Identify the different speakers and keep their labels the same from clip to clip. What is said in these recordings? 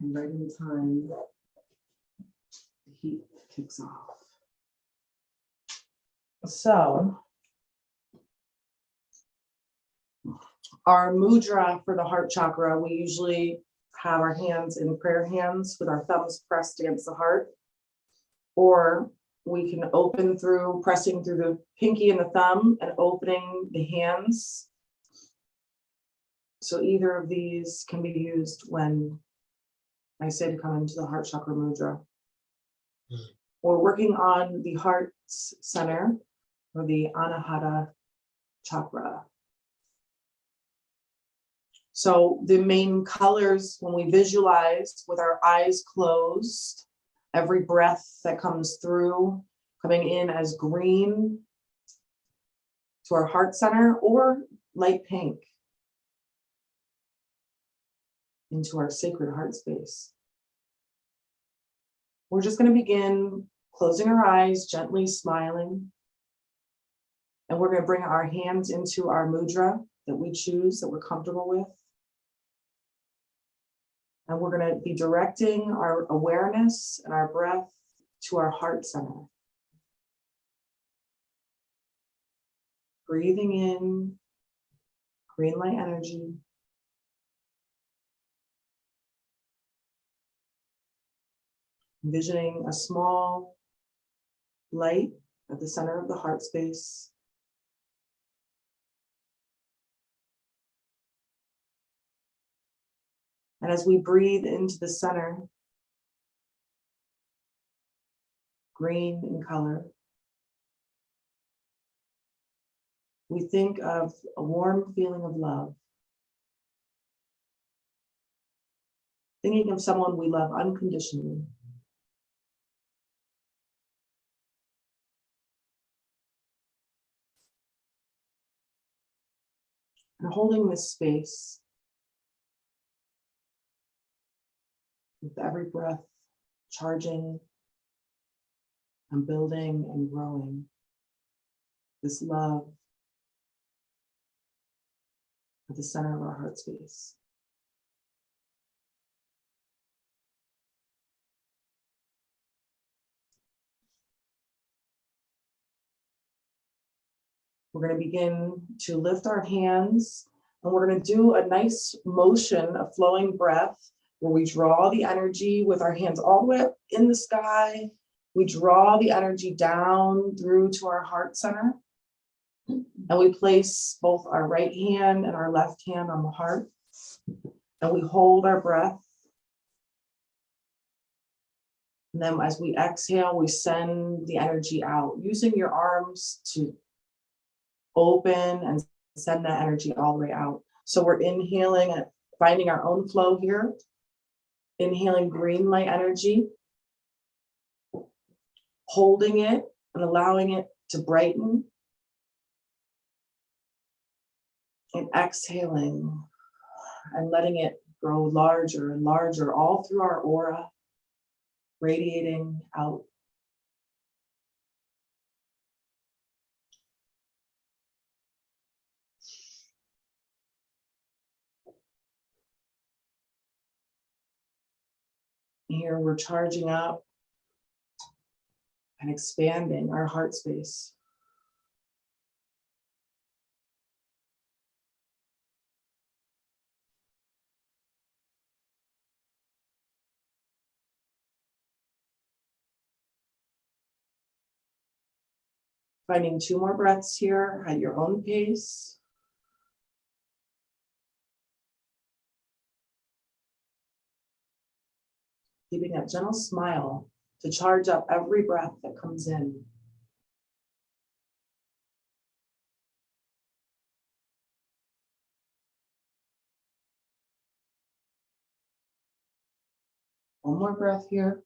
Speaker 1: And right in time, the heat kicks off. So, our mudra for the heart chakra, we usually have our hands in prayer hands with our thumbs pressed against the heart. Or we can open through pressing through the pinky and the thumb and opening the hands. So either of these can be used when I say to come into the heart chakra mudra. We're working on the heart center or the Anahata chakra. So the main colors when we visualize with our eyes closed, every breath that comes through, coming in as green to our heart center or light pink into our sacred heart space. We're just going to begin closing our eyes, gently smiling. And we're going to bring our hands into our mudra that we choose, that we're comfortable with. And we're going to be directing our awareness and our breath to our heart center. Breathing in green light energy. Envisioning a small light at the center of the heart space. And as we breathe into the center, green in color, we think of a warm feeling of love. Thinking of someone we love unconditionally. And holding this space with every breath, charging and building and growing this love at the center of our heart space. We're going to begin to lift our hands, and we're going to do a nice motion, a flowing breath, where we draw the energy with our hands all the way up in the sky. We draw the energy down through to our heart center, and we place both our right hand and our left hand on the heart, and we hold our breath. And then as we exhale, we send the energy out, using your arms to open and send that energy all the way out. So we're inhaling and finding our own flow here. Inhaling green light energy, holding it and allowing it to brighten. And exhaling and letting it grow larger and larger all through our aura, radiating out. Here we're charging up and expanding our heart space. Finding 2 more breaths here at your own pace. Keeping that gentle smile to charge up every breath that comes in. One more breath here.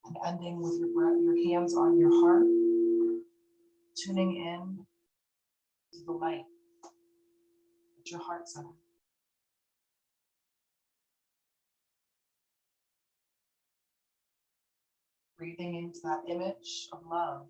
Speaker 1: And ending with your breath, your hands on your heart, tuning in to the light at your heart center. Breathing into that image of love.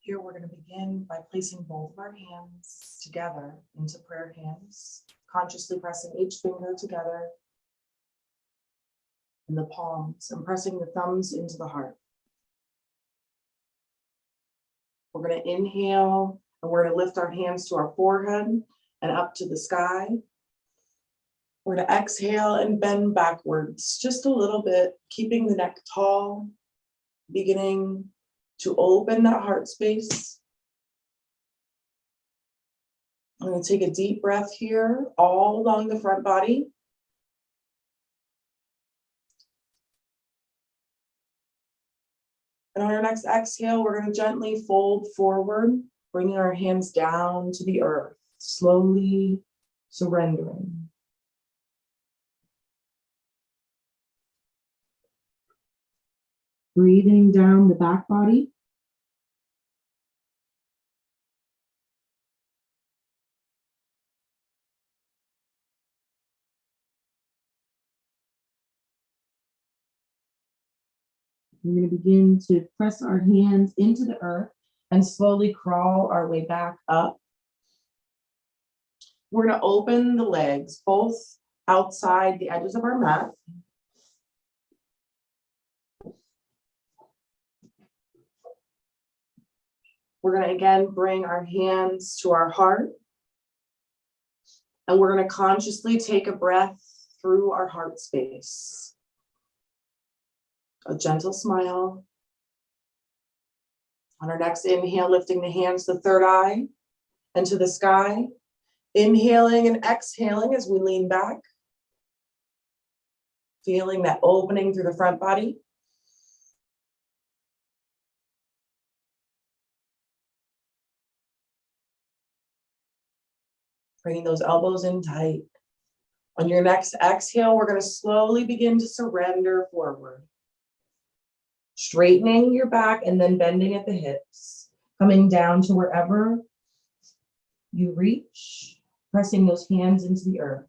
Speaker 1: Here we're going to begin by placing both of our hands together into prayer hands, consciously pressing each finger together in the palms and pressing the thumbs into the heart. We're going to inhale and we're going to lift our hands to our forehead and up to the sky. We're going to exhale and bend backwards just a little bit, keeping the neck tall, beginning to open that heart space. I'm going to take a deep breath here, all along the front body. And on our next exhale, we're going to gently fold forward, bringing our hands down to the earth, slowly surrendering. Breathing down the back body. We're going to begin to press our hands into the earth and slowly crawl our way back up. We're going to open the legs, both outside the edges of our mat. We're going to again bring our hands to our heart. And we're going to consciously take a breath through our heart space. A gentle smile. On our next inhale, lifting the hands to the third eye and to the sky. Inhaling and exhaling as we lean back. Feeling that opening through the front body. Bringing those elbows in tight. On your next exhale, we're going to slowly begin to surrender forward. Straightening your back and then bending at the hips. Coming down to wherever you reach, pressing those hands into the earth.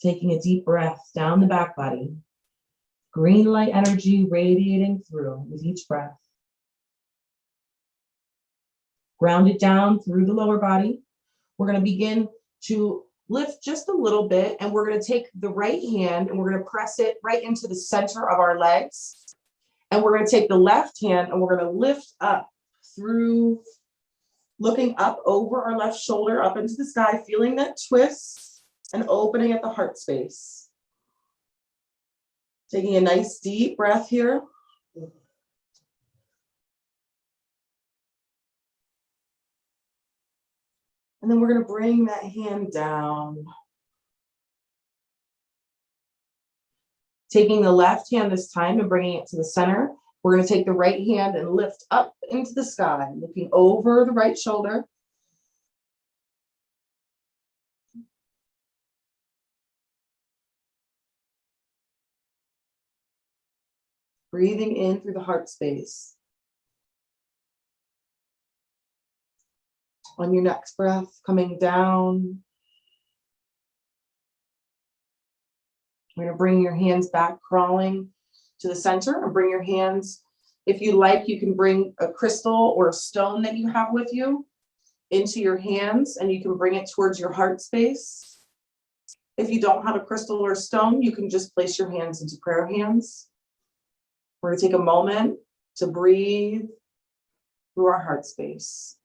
Speaker 1: Taking a deep breath down the back body. Green light energy radiating through with each breath. Ground it down through the lower body. We're going to begin to lift just a little bit, and we're going to take the right hand and we're going to press it right into the center of our legs. And we're going to take the left hand and we're going to lift up through, looking up over our left shoulder, up into the sky, feeling that twist and opening at the heart space. Taking a nice deep breath here. And then we're going to bring that hand down. Taking the left hand this time and bringing it to the center. We're going to take the right hand and lift up into the sky, looking over the right shoulder. Breathing in through the heart space. On your next breath, coming down. You're going to bring your hands back, crawling to the center, and bring your hands, if you like, you can bring a crystal or a stone that you have with you into your hands, and you can bring it towards your heart space. If you don't have a crystal or stone, you can just place your hands into prayer hands. We're going to take a moment to breathe through our heart space.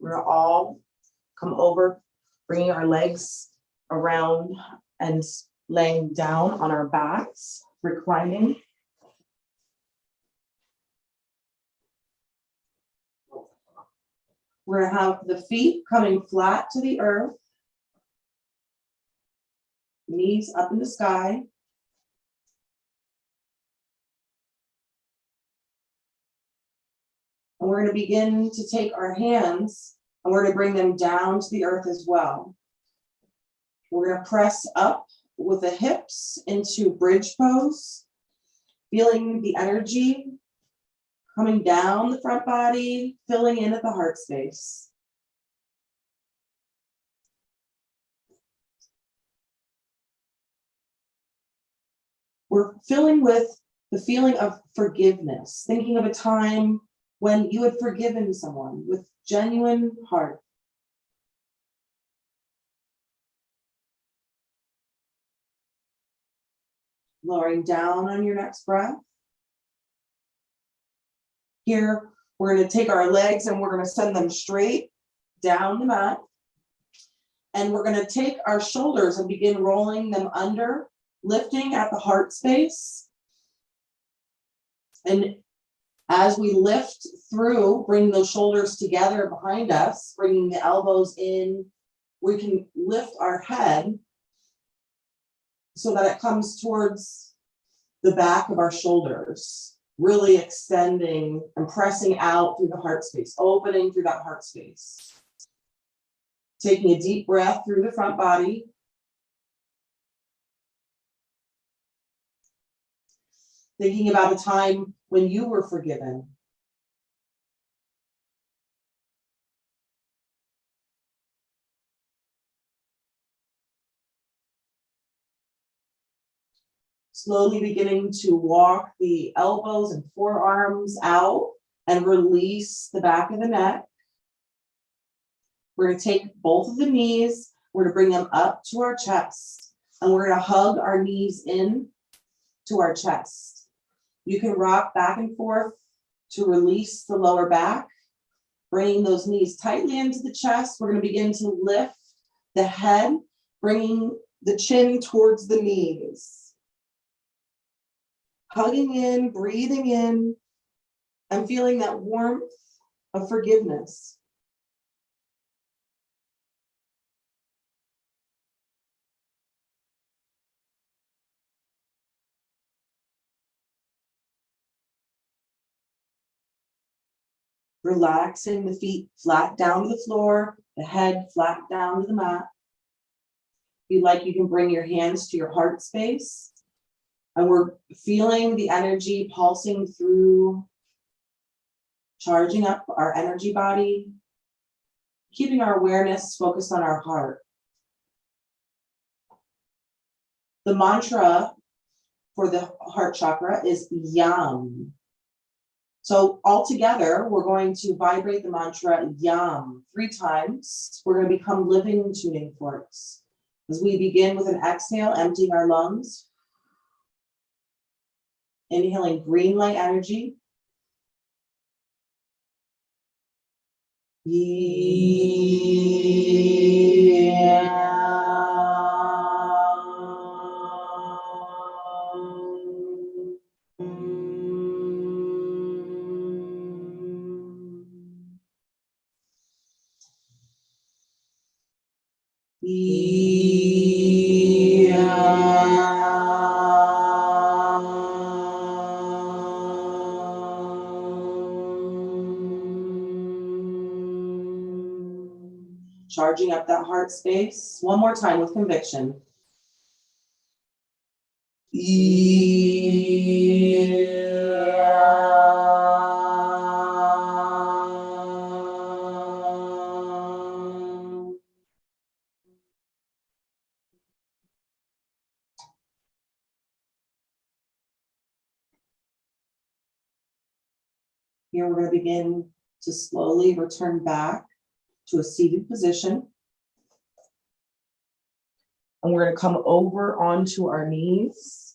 Speaker 1: We're gonna all come over, bringing our legs around and laying down on our backs, reclining. We're gonna have the feet coming flat to the earth, knees up in the sky. And we're gonna begin to take our hands and we're gonna bring them down to the earth as well. We're gonna press up with the hips into bridge pose, feeling the energy coming down the front body, filling in at the heart space. We're filling with the feeling of forgiveness, thinking of a time when you had forgiven someone with genuine heart. Lowering down on your next breath. Here, we're going to take our legs and we're going to send them straight down the mat. And we're going to take our shoulders and begin rolling them under, lifting at the heart space. And as we lift through, bring those shoulders together behind us, bringing the elbows in, we can lift our head so that it comes towards the back of our shoulders, really extending and pressing out through the heart space, opening through that heart space. Taking a deep breath through the front body. Thinking about a time when you were forgiven. Slowly beginning to walk the elbows and forearms out and release the back of the neck. We're going to take both of the knees, we're going to bring them up to our chest, and we're going to hug our knees in to our chest. You can rock back and forth to release the lower back, bringing those knees tightly into the chest. We're going to begin to lift the head, bringing the chin towards the knees. Hugging in, breathing in, and feeling that warmth of forgiveness. Relaxing the feet flat down to the floor, the head flat down to the mat. If you like, you can bring your hands to your heart space. And we're feeling the energy pulsing through, charging up our energy body, keeping our awareness focused on our heart. The mantra for the heart chakra is Yam. So all together, we're going to vibrate the mantra Yam 3 times. We're going to become living tuning forks. As we begin with an exhale, emptying our lungs. Inhaling green light energy. Charging up that heart space. One more time with conviction. Here we're going to begin to slowly return back to a seated position. And we're going to come over onto our knees.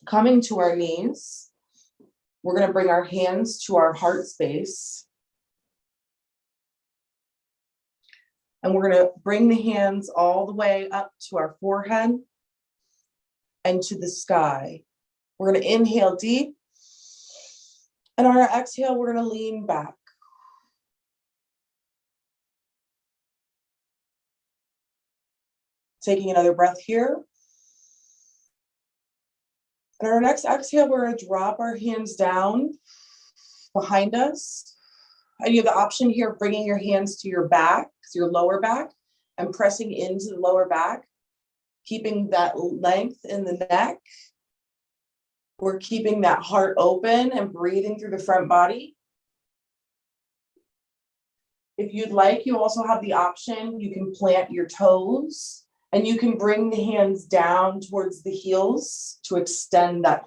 Speaker 1: Coming to our knees, We're going to bring our hands to our heart space. And we're going to bring the hands all the way up to our forehead and to the sky. We're going to inhale deep. And on our exhale, we're going to lean back. Taking another breath here. And our next exhale, we're going to drop our hands down behind us. And you have the option here of bringing your hands to your back, your lower back, and pressing into the lower back, keeping that length in the neck. We're keeping that heart open and breathing through the front body. If you'd like, you also have the option, you can plant your toes. And you can bring the hands down towards the heels to extend that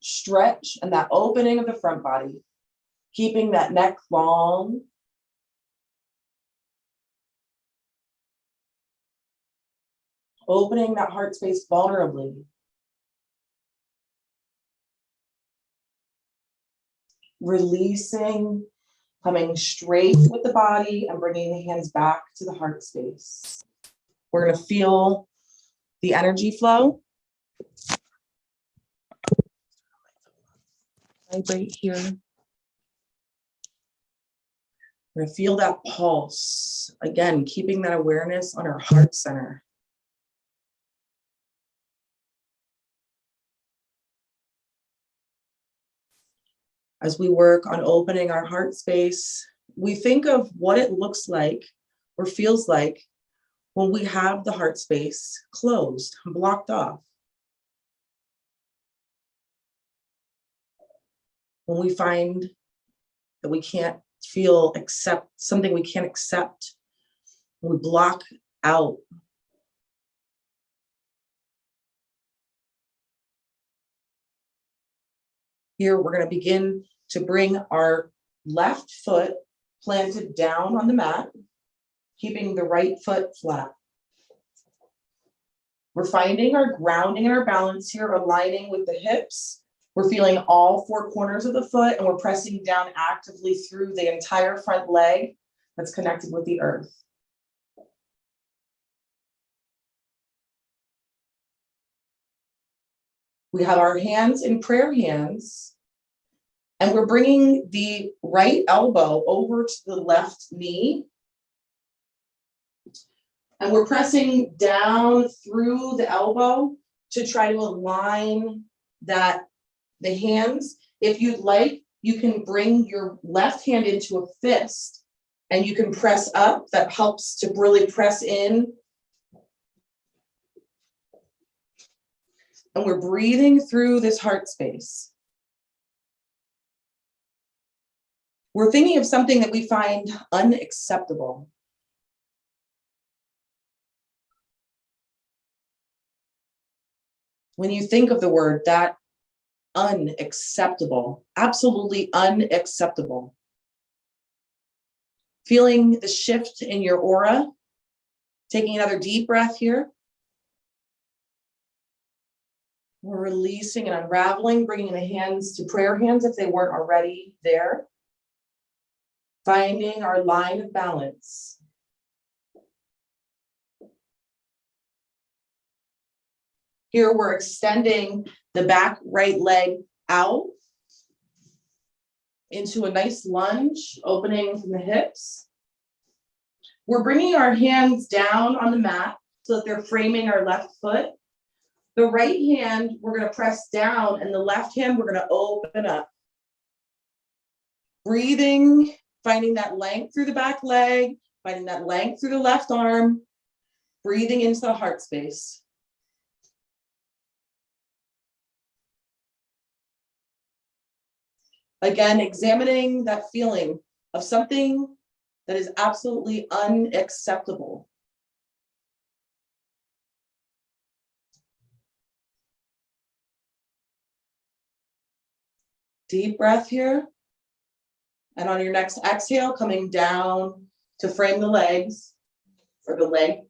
Speaker 1: stretch and that opening of the front body, keeping that neck long. Opening that heart space vulnerably. Releasing, coming straight with the body and bringing the hands back to the heart space. We're going to feel the energy flow. Vibrate here. We're going to feel that pulse. Again, keeping that awareness on our heart center. As we work on opening our heart space, we think of what it looks like or feels like when we have the heart space closed, blocked off. When we find that we can't accept something we can't accept, when we block out. Here, we're going to begin to bring our left foot planted down on the mat, keeping the right foot flat. We're finding our grounding and our balance here, aligning with the hips. We're feeling all four corners of the foot, and we're pressing down actively through the entire front leg that's connected with the earth. We have our hands in prayer hands, and we're bringing the right elbow over to the left knee. And we're pressing down through the elbow to try to align the hands. If you'd like, you can bring your left hand into a fist and you can press up. That helps to really press in. And we're breathing through this heart space. We're thinking of something that we find unacceptable. When you think of the word, that unacceptable, absolutely unacceptable. Feeling the shift in your aura. Taking another deep breath here. We're releasing and unraveling, bringing the hands to prayer hands if they weren't already there. Finding our line of balance. Here we're extending the back right leg out into a nice lunge, opening from the hips. We're bringing our hands down on the mat so that they're framing our left foot. The right hand, we're going to press down, and the left hand, we're going to open up. Breathing, finding that length through the back leg, finding that length through the left arm, breathing into the heart space. Again, examining that feeling of something that is absolutely unacceptable. Deep breath here. And on your next exhale, coming down to frame the legs, or the leg.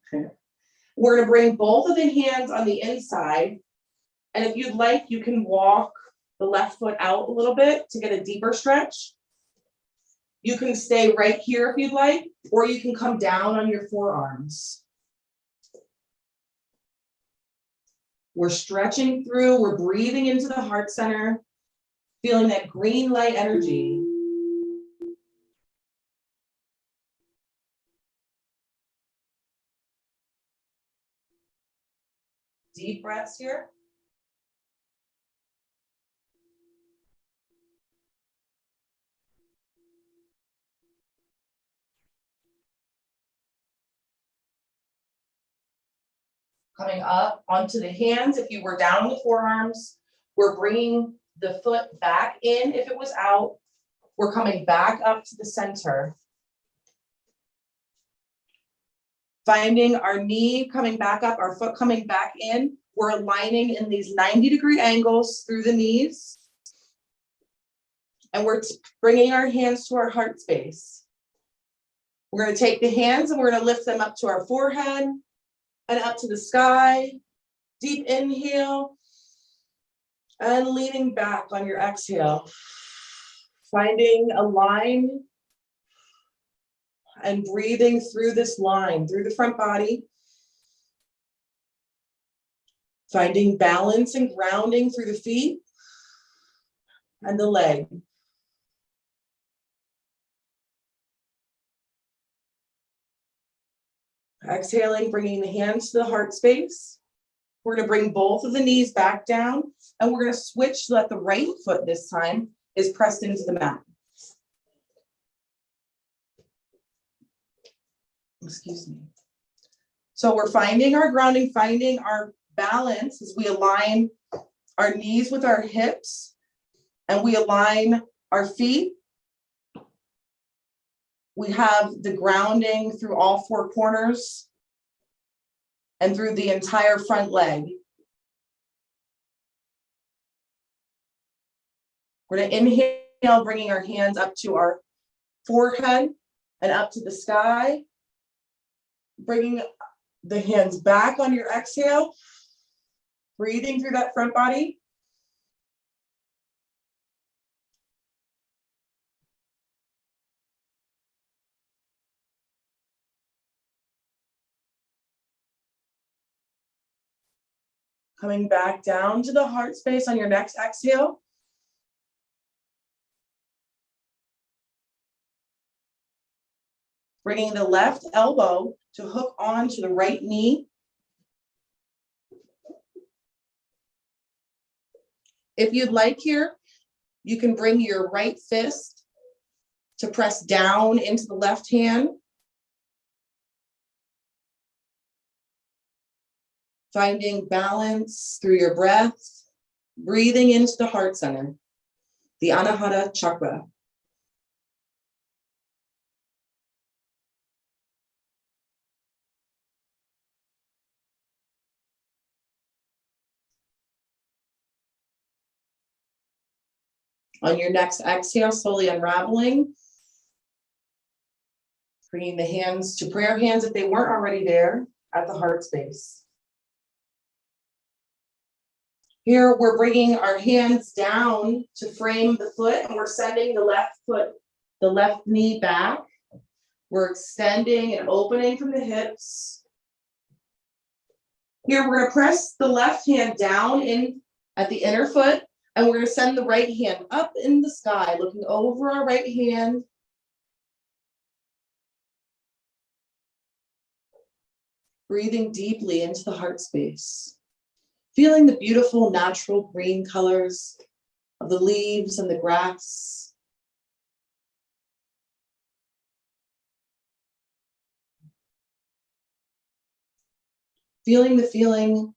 Speaker 1: We're going to bring both of the hands on the inside. And if you'd like, you can walk the left foot out a little bit to get a deeper stretch. You can stay right here if you'd like, or you can come down on your forearms. We're stretching through, we're breathing into the heart center, feeling that green light energy. Deep breaths here. Coming up onto the hands. If you were down in the forearms, we're bringing the foot back in if it was out. We're coming back up to the center. Finding our knee coming back up, our foot coming back in. We're aligning in these 90-degree angles through the knees. And we're bringing our hands to our heart space. We're going to take the hands and we're going to lift them up to our forehead and up to the sky. Deep inhale and leaning back on your exhale. Finding a line and breathing through this line, through the front body. Finding balance and grounding through the feet and the leg. Exhaling, bringing the hands to the heart space. We're going to bring both of the knees back down, and we're going to switch so that the right foot this time is pressed into the mat. Excuse me. So we're finding our grounding, finding our balance as we align our knees with our hips, and we align our feet. We have the grounding through all four corners and through the entire front leg. We're going to inhale, bringing our hands up to our forehead and up to the sky. Bringing the hands back on your exhale. Breathing through that front body. Coming back down to the heart space on your next exhale. Bringing the left elbow to hook onto the right knee. If you'd like here, you can bring your right fist to press down into the left hand. Finding balance through your breath, breathing into the heart center, the Anahata Chakra. On your next exhale, slowly unraveling, bringing the hands to prayer hands if they weren't already there at the heart space. Here, we're bringing our hands down to frame the foot, and we're sending the left foot, the left knee back. We're extending and opening from the hips. Here, we're going to press the left hand down in at the inner foot, and we're going to send the right hand up in the sky, looking over our right hand. Breathing deeply into the heart space. Feeling the beautiful natural green colors of the leaves and the grass. Feeling the feeling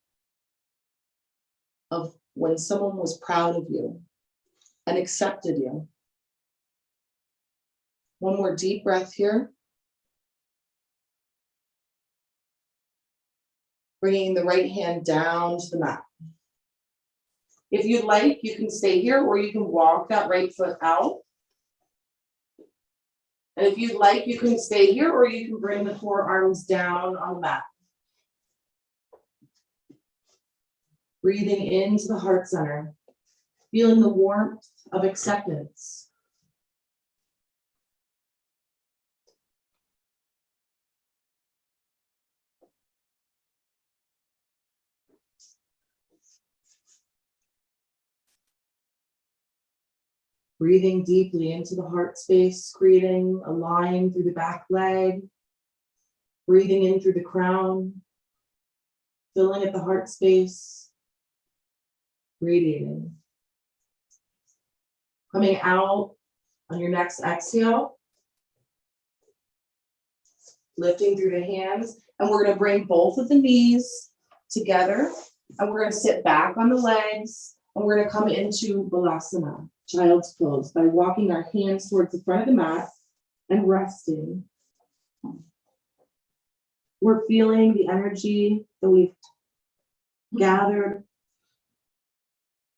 Speaker 1: of when someone was proud of you and accepted you. One more deep breath here. Bringing the right hand down to the mat. If you'd like, you can stay here or you can walk that right foot out. And if you'd like, you can stay here or you can bring the forearms down on the mat. Breathing into the heart center. Feeling the warmth of acceptance. Breathing deeply into the heart space, creating a line through the back leg. Breathing in through the crown, filling at the heart space, radiating. Coming out on your next exhale, lifting through the hands, and we're going to bring both of the knees together, and we're going to sit back on the legs, and we're going to come into Balasana, child's pose, by walking our hands towards the front of the mat and resting. We're feeling the energy that we've gathered,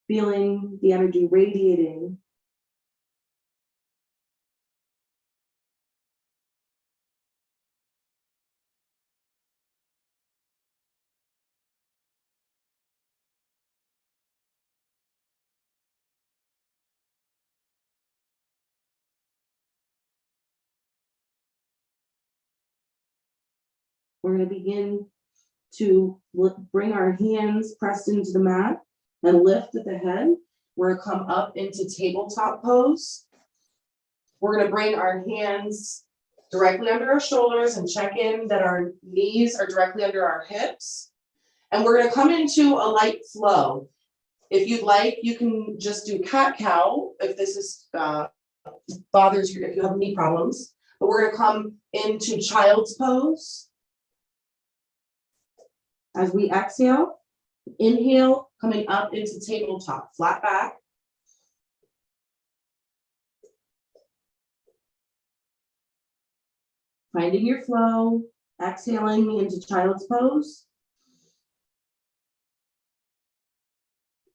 Speaker 1: feeling the energy radiating. We're going to begin to bring our hands pressed into the mat and lift at the head. We're going to come up into tabletop pose. We're going to bring our hands directly under our shoulders and check in that our knees are directly under our hips. And we're going to come into a light flow. If you'd like, you can just do cat-cow if this is bothers you, if you have knee problems. But we're going to come into child's pose. As we exhale, inhale, coming up into tabletop, flat back. Finding your flow, exhaling into child's pose.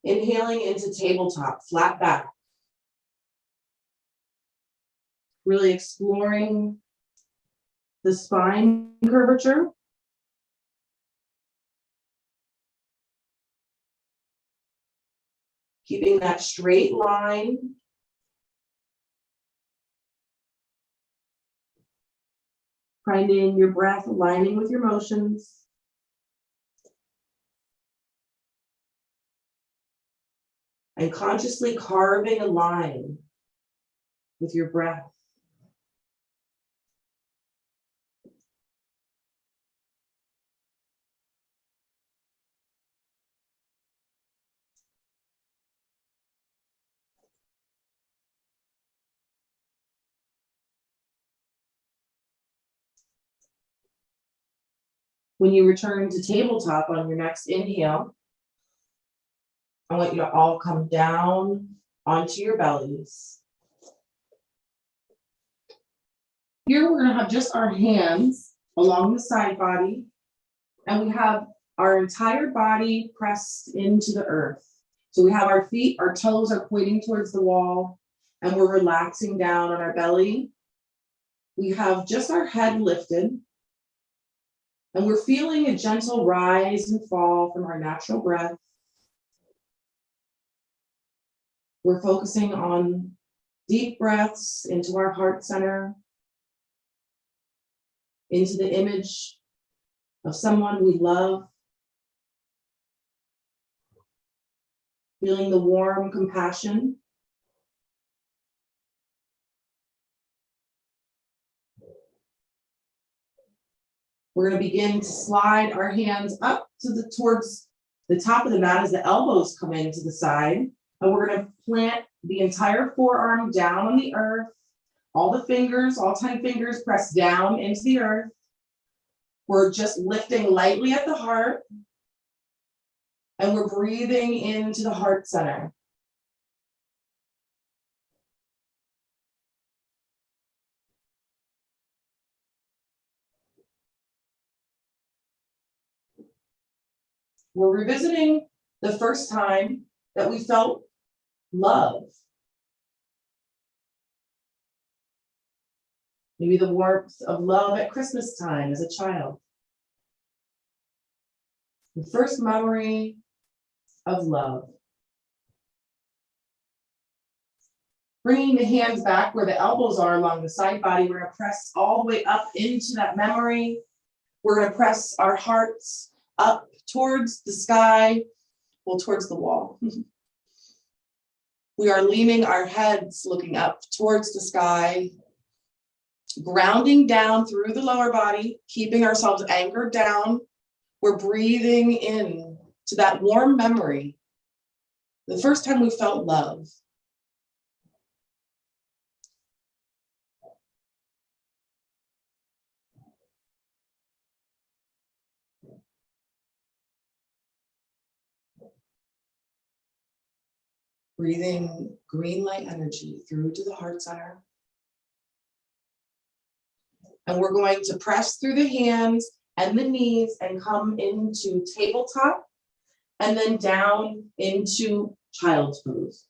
Speaker 1: Inhaling into tabletop, flat back. Really exploring the spine curvature. Keeping that straight line. Finding your breath aligning with your motions. And consciously carving a line with your breath. When you return to tabletop on your next inhale, I want you to all come down onto your bellies. Here we're going to have just our hands along the side body, and we have our entire body pressed into the earth. So we have our feet, our toes are pointing towards the wall, and we're relaxing down on our belly. We have just our head lifted, and we're feeling a gentle rise and fall from our natural breath. We're focusing on deep breaths into our heart center, into the image of someone we love, feeling the warm compassion. We're going to begin to slide our hands up to towards the top of the mat as the elbows come into the side. And we're going to plant the entire forearm down on the earth. All the fingers, all 10 fingers pressed down into the earth. We're just lifting lightly at the heart. And we're breathing into the heart center. We're revisiting the first time that we felt love. Maybe the warmth of love at Christmas time as a child. The first memory of love. Bringing the hands back where the elbows are along the side body. We're going to press all the way up into that memory. We're going to press our hearts up towards the sky, well, towards the wall. We are leaning our heads, looking up towards the sky, grounding down through the lower body, keeping ourselves anchored down. We're breathing in to that warm memory, the first time we felt love. Breathing green light energy through to the heart center. And we're going to press through the hands and the knees and come into tabletop and then down into child's pose.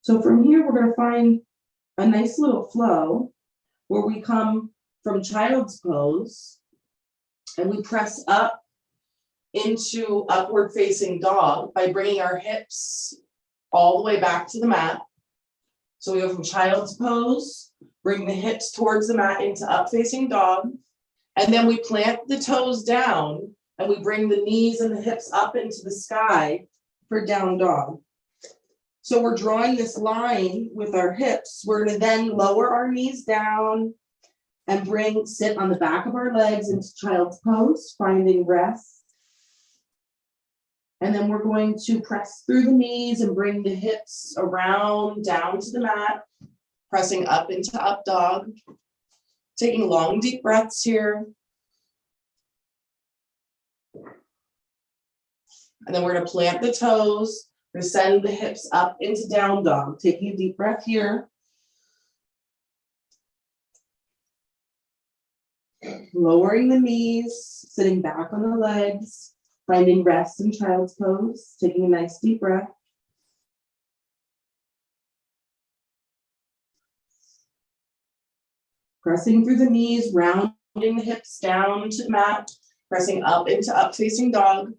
Speaker 1: So from here, we're going to find a nice little flow where we come from child's pose and we press up into upward facing dog by bringing our hips all the way back to the mat. So we go from child's pose, bring the hips towards the mat into up facing dog, and then we plant the toes down and we bring the knees and the hips up into the sky for down dog. So we're drawing this line with our hips. We're going to then lower our knees down and sit on the back of our legs into child's pose, finding rest. And then we're going to press through the knees and bring the hips around down to the mat, pressing up into up dog, taking long, deep breaths here. And then we're going to plant the toes. We're going to send the hips up into down dog, taking a deep breath here. Lowering the knees, sitting back on the legs, finding rest in child's pose, taking a nice deep breath. Pressing through the knees, rounding the hips down to the mat, pressing up into up facing dog.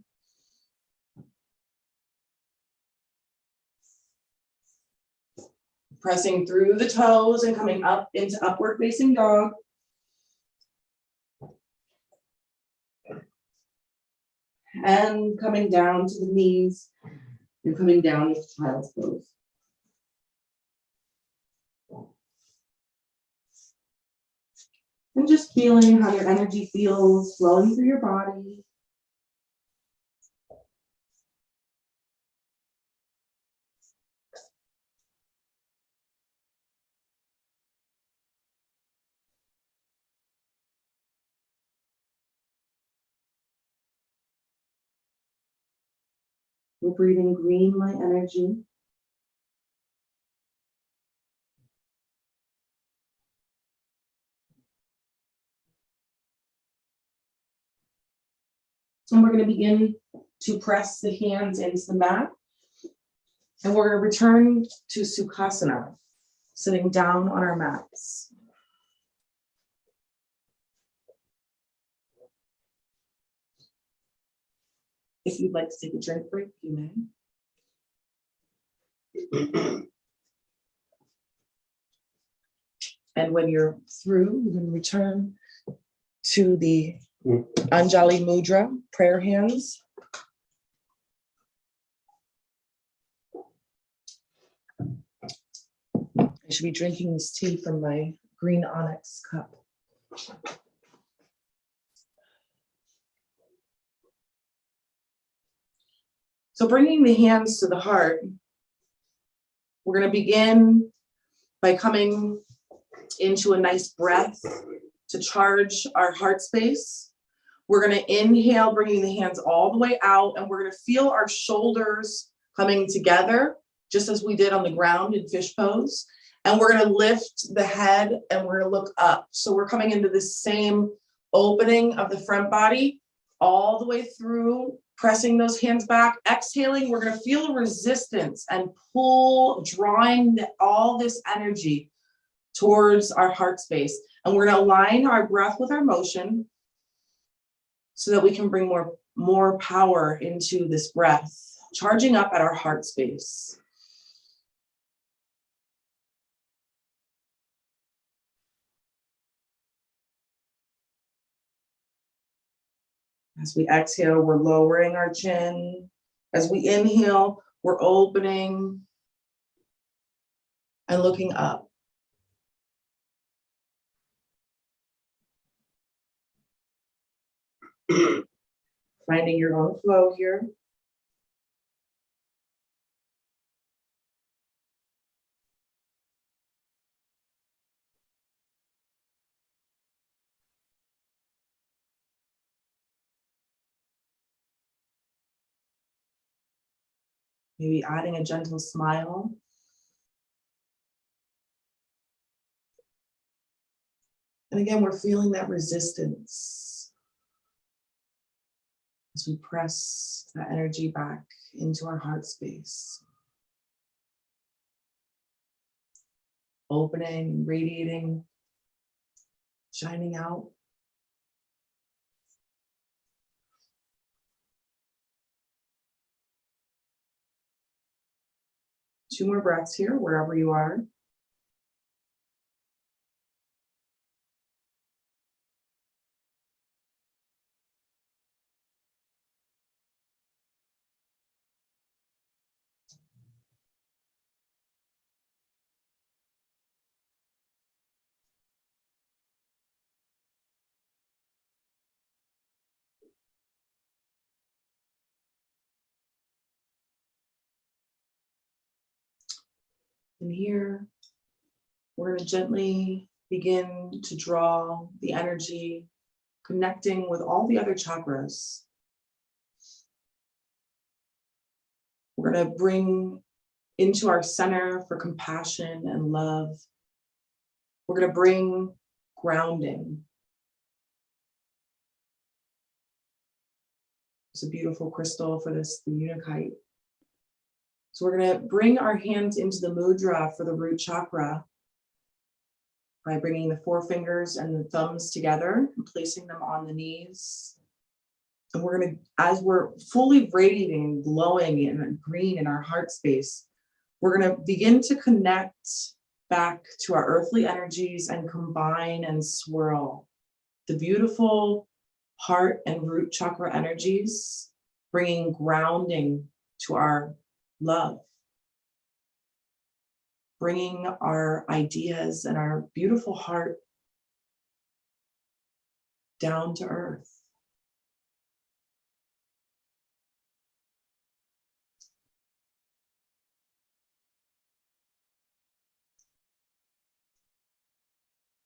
Speaker 1: Pressing through the toes and coming up into upward facing dog. And coming down to the knees and coming down into child's pose. And just feeling how your energy feels flowing through your body. We're breathing green light energy. And we're going to begin to press the hands into the mat. And we're going to return to Sukhasana, sitting down on our mats. If you'd like to take a drink break, you may. And when you're through, you can return to the Anjali Mudra, prayer hands. I should be drinking this tea from my green onyx cup. So bringing the hands to the heart, we're going to begin by coming into a nice breath to charge our heart space. We're going to inhale, bringing the hands all the way out, and we're going to feel our shoulders coming together, just as we did on the ground in fish pose. And we're going to lift the head and we're going to look up. So we're coming into the same opening of the front body all the way through, pressing those hands back, exhaling. We're going to feel a resistance and pull, drawing all this energy towards our heart space. And we're going to align our breath with our motion so that we can bring more more power into this breath, charging up at our heart space. As we exhale, we're lowering our chin. As we inhale, we're opening and looking up. Finding your own flow here. Maybe adding a gentle smile. And again, we're feeling that resistance as we press that energy back into our heart space. Opening, radiating, shining out. Two more breaths here, wherever you are. And here, we're going to gently begin to draw the energy, connecting with all the other chakras. We're going to bring into our center for compassion and love. We're going to bring grounding. It's a beautiful crystal for this, the unakite. So we're going to bring our hands into the mudra for the root chakra by bringing the forefingers and the thumbs together and placing them on the knees. And we're going to, as we're fully radiating, glowing and green in our heart space, we're going to begin to connect back to our earthly energies and combine and swirl the beautiful heart and root chakra energies, bringing grounding to our love, bringing our ideas and our beautiful heart down to earth.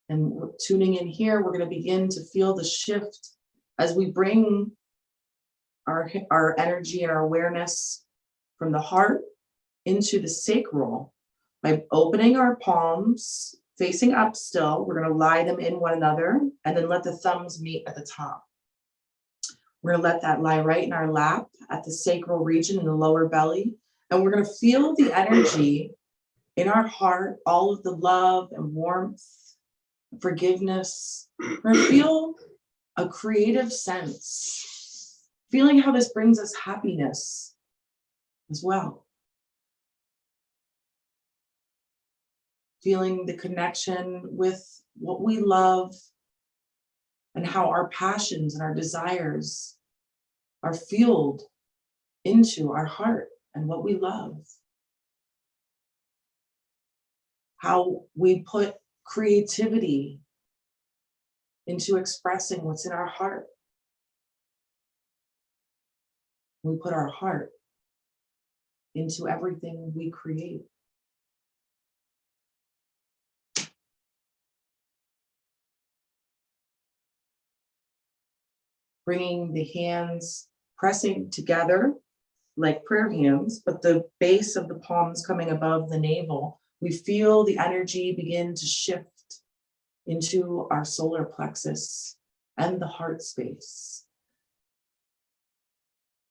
Speaker 1: And we're tuning in here, we're going to begin to feel the shift as we bring our energy and our awareness from the heart into the sacral by opening our palms, facing up still. We're going to lie them in one another and then let the thumbs meet at the top. We're going to let that lie right in our lap at the sacral region in the lower belly. And we're going to feel the energy in our heart, all of the love and warmth, forgiveness. We're going to feel a creative sense, feeling how this brings us happiness as well. Feeling the connection with what we love and how our passions and our desires are fueled into our heart and what we love. How we put creativity into expressing what's in our heart. We put our heart into everything we create. Bringing the hands, pressing together like prayer hands, but the base of the palms coming above the navel. We feel the energy begin to shift into our solar plexus and the heart space.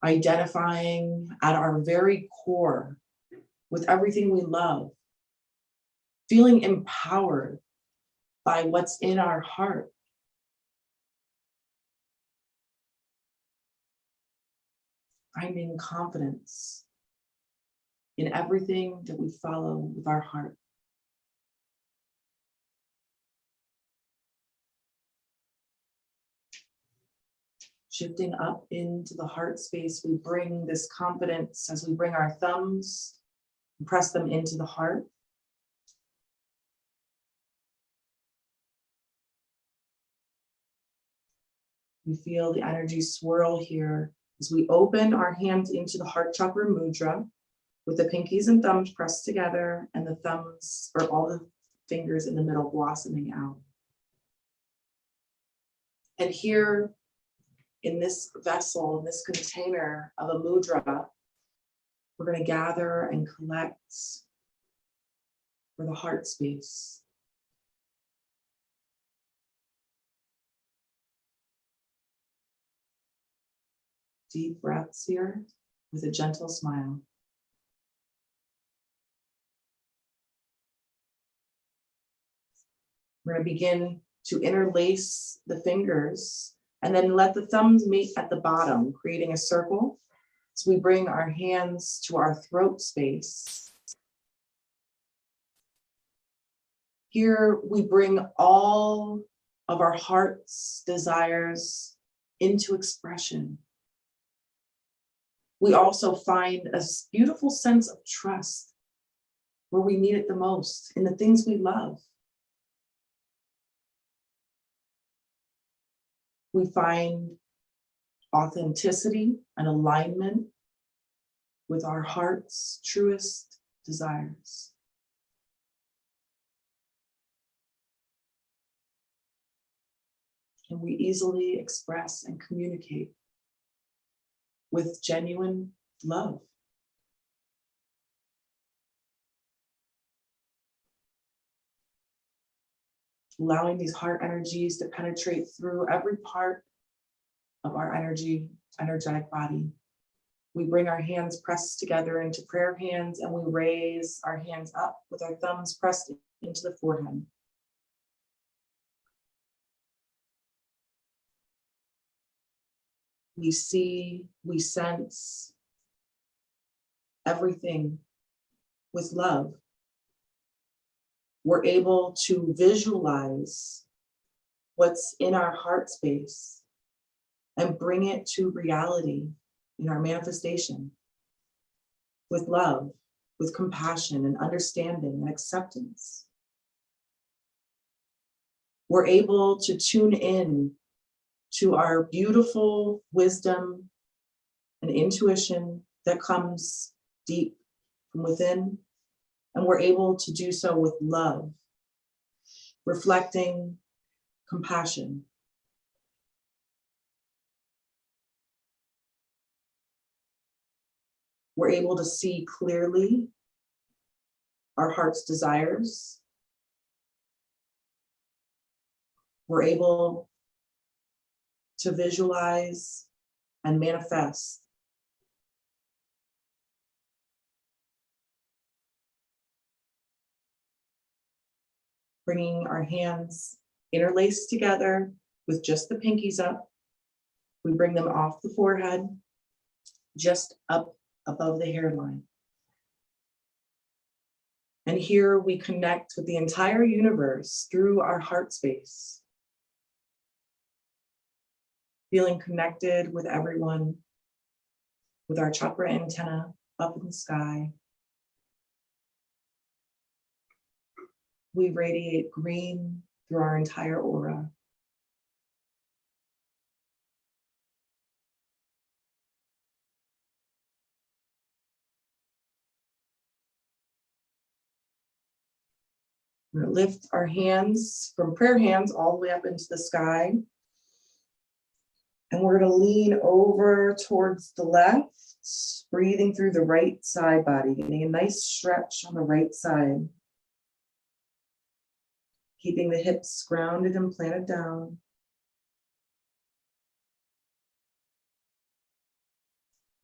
Speaker 1: Identifying at our very core with everything we love. Feeling empowered by what's in our heart. finding confidence in everything that we follow with our heart. Shifting up into the heart space, we bring this confidence as we bring our thumbs and press them into the heart. We feel the energy swirl here as we open our hands into the heart chakra mudra with the pinkies and thumbs pressed together and the thumbs, or all the fingers in the middle, blossoming out. And here in this vessel, in this container of a mudra, we're going to gather and collect for the heart space. Deep breaths here with a gentle smile. We're going to begin to interlace the fingers and then let the thumbs meet at the bottom, creating a circle. So we bring our hands to our throat space. Here we bring all of our heart's desires into expression. We also find a beautiful sense of trust where we need it the most, in the things we love. We find authenticity and alignment with our heart's truest desires. And we easily express and communicate with genuine love. Allowing these heart energies to penetrate through every part of our energetic body. We bring our hands pressed together into prayer hands and we raise our hands up with our thumbs pressed into the forehead. We see, we sense everything with love. We're able to visualize what's in our heart space and bring it to reality in our manifestation with love, with compassion and understanding and acceptance. We're able to tune in to our beautiful wisdom and intuition that comes deep from within, and we're able to do so with love, reflecting compassion. We're able to see clearly our heart's desires. We're able to visualize and manifest. Bringing our hands interlaced together with just the pinkies up. We bring them off the forehead, just up above the hairline. And here we connect with the entire universe through our heart space. Feeling connected with everyone, with our chakra antenna up in the sky. We radiate green through our entire aura. We're going to lift our hands from prayer hands all the way up into the sky. And we're going to lean over towards the left, breathing through the right side body, getting a nice stretch on the right side. Keeping the hips grounded and planted down.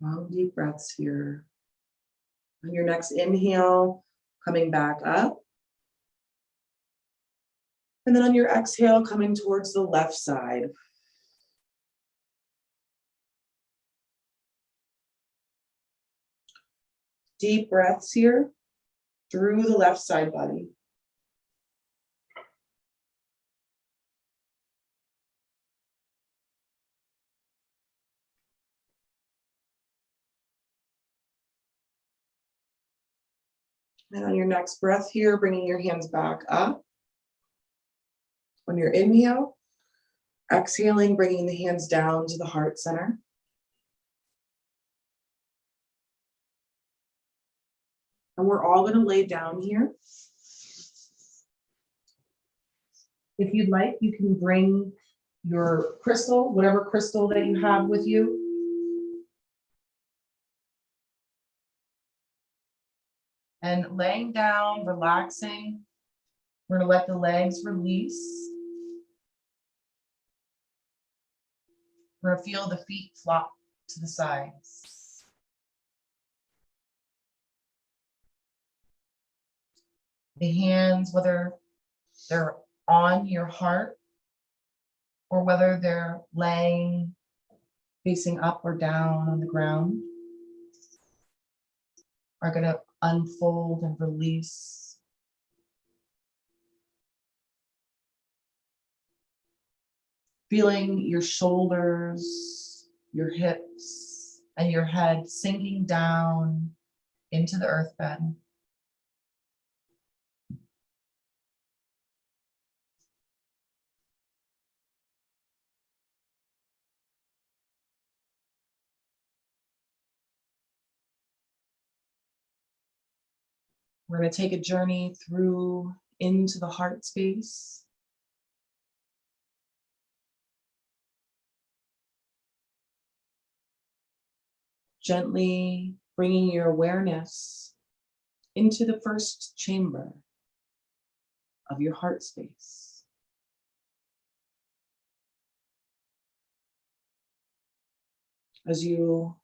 Speaker 1: Long deep breaths here. On your next inhale, coming back up. And then on your exhale, coming towards the left side. Deep breaths here through the left side body. And on your next breath here, bringing your hands back up. On your inhale, exhaling, bringing the hands down to the heart center. And we're all going to lay down here. If you'd like, you can bring your crystal, whatever crystal that you have with you. And laying down, relaxing. We're going to let the legs release. We're going to feel the feet flop to the sides. The hands, whether they're on your heart or whether they're laying, facing up or down on the ground, are going to unfold and release. Feeling your shoulders, your hips, and your head sinking down into the earth bed. We're going to take a journey through into the heart space. Gently bringing your awareness into the first chamber of your heart space. As you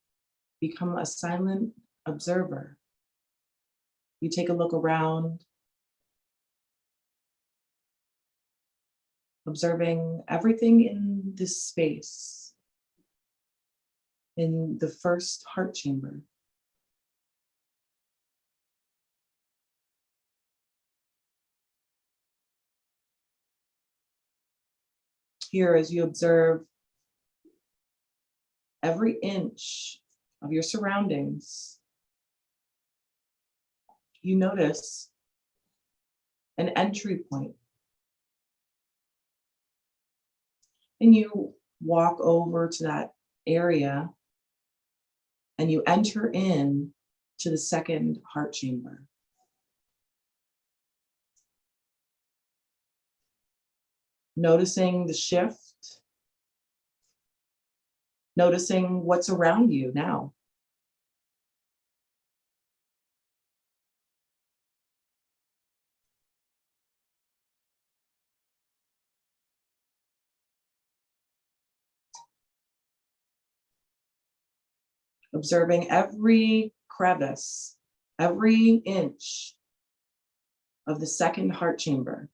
Speaker 1: become a silent observer, you take a look around, observing everything in this space, in the first heart chamber. Here, as you observe every inch of your surroundings, you notice an entry point. And you walk over to that area and you enter in to the second heart chamber. Noticing the shift, noticing what's around you now. Observing every crevice, every inch of the second heart chamber.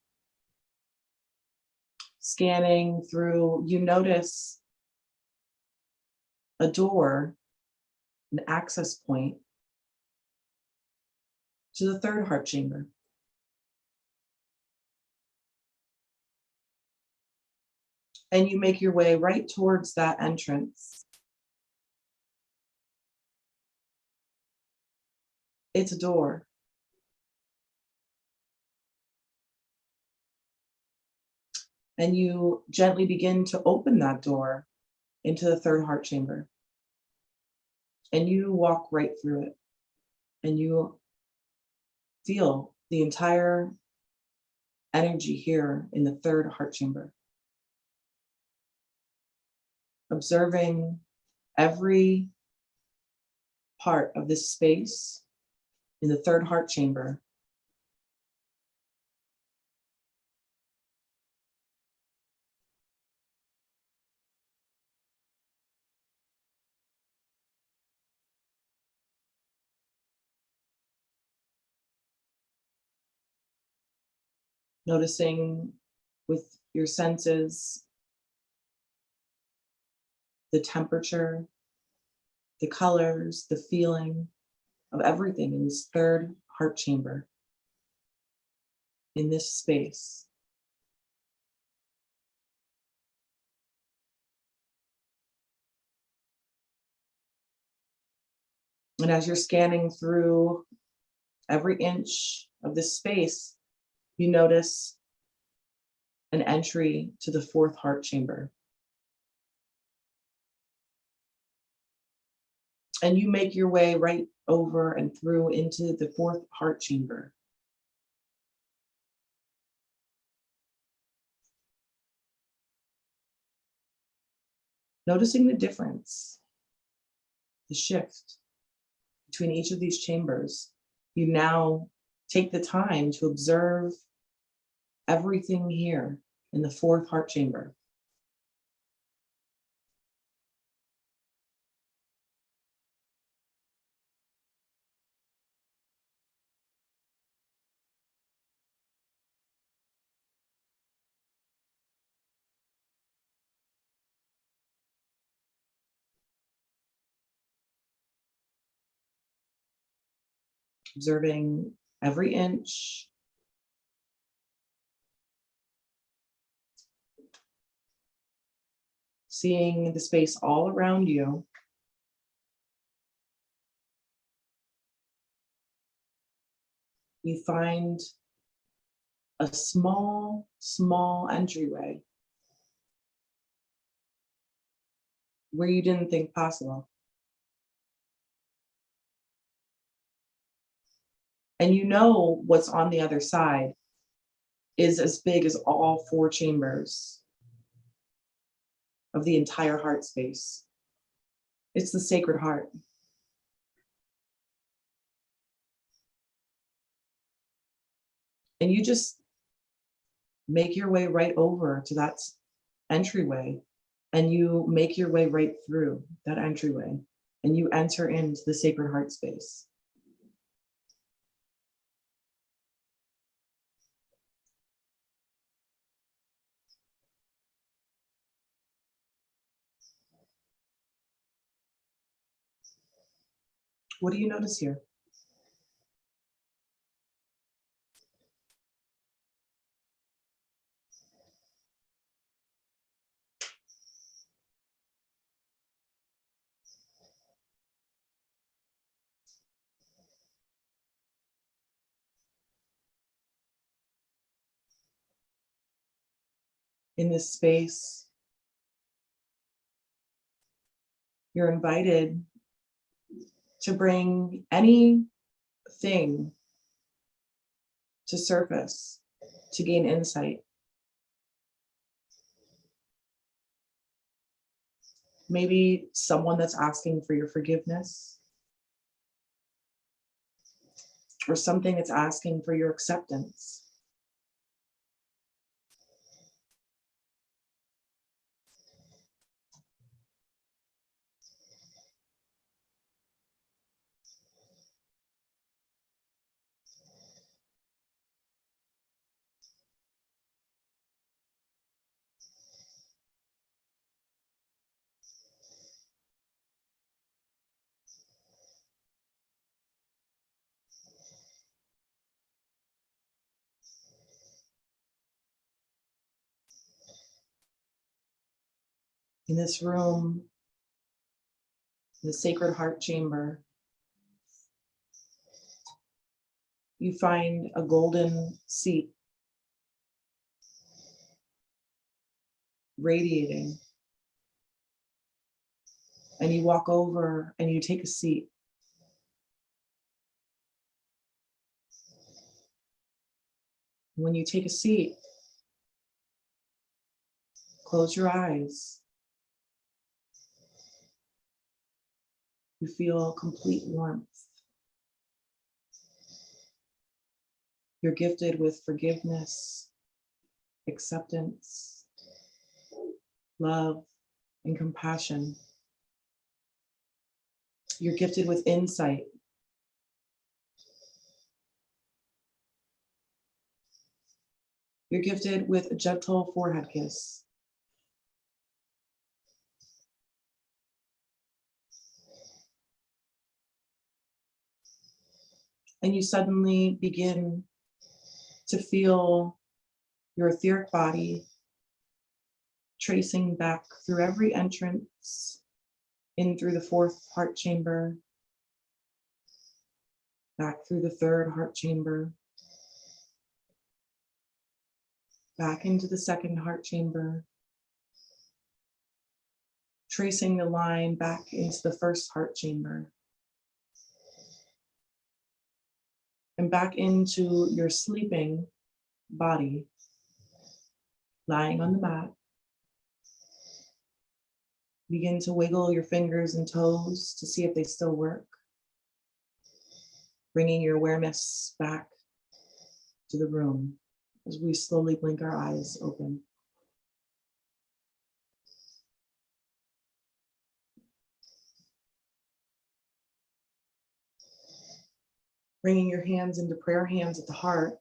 Speaker 1: Scanning through, you notice a door, an access point to the third heart chamber. And you make your way right towards that entrance. It's a door. And you gently begin to open that door into the third heart chamber. And you walk right through it. And you feel the entire energy here in the third heart chamber. Observing every part of this space in the third heart chamber. Noticing with your senses the temperature, the colors, the feeling. of everything in this third heart chamber, in this space. And as you're scanning through every inch of this space, you notice an entry to the fourth heart chamber. And you make your way right over and through into the fourth heart chamber. Noticing the difference, the shift between each of these chambers, you now take the time to observe everything here in the fourth heart chamber. Observing every inch, seeing the space all around you. You find a small entryway where you didn't think possible. And you know what's on the other side is as big as all four chambers of the entire heart space. It's the sacred heart. And you just make your way right over to that entryway, and you make your way right through that entryway, and you enter into the sacred heart space. What do you notice here? In this space, you're invited to bring anything to surface to gain insight. Maybe someone that's asking for your forgiveness, or something that's asking for your acceptance. In this room, the sacred heart chamber, you find a golden seat radiating, and you walk over and you take a seat. When you take a seat, close your eyes. You feel complete warmth. You're gifted with forgiveness, acceptance, love, and compassion. You're gifted with insight. You're gifted with a gentle forehead kiss. And you suddenly begin to feel your etheric body tracing back through every entrance, in through the 4th heart chamber, back through the 3rd heart chamber, back into the 2nd heart chamber, tracing the line back into the 1st heart chamber, and back into your sleeping body, lying on the mat. Begin to wiggle your fingers and toes to see if they still work. Bringing your awareness back to the room as we slowly blink our eyes open. Bringing your hands into prayer hands at the heart.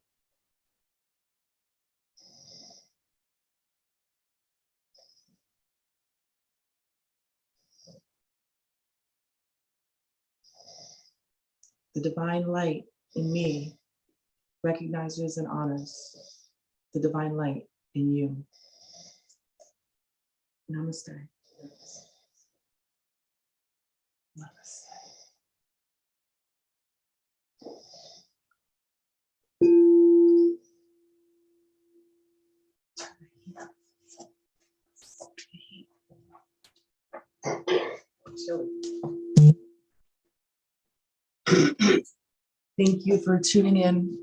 Speaker 1: The divine light in me recognizes and honors the divine light in you. Namaste. Namaste. Thank you for tuning in.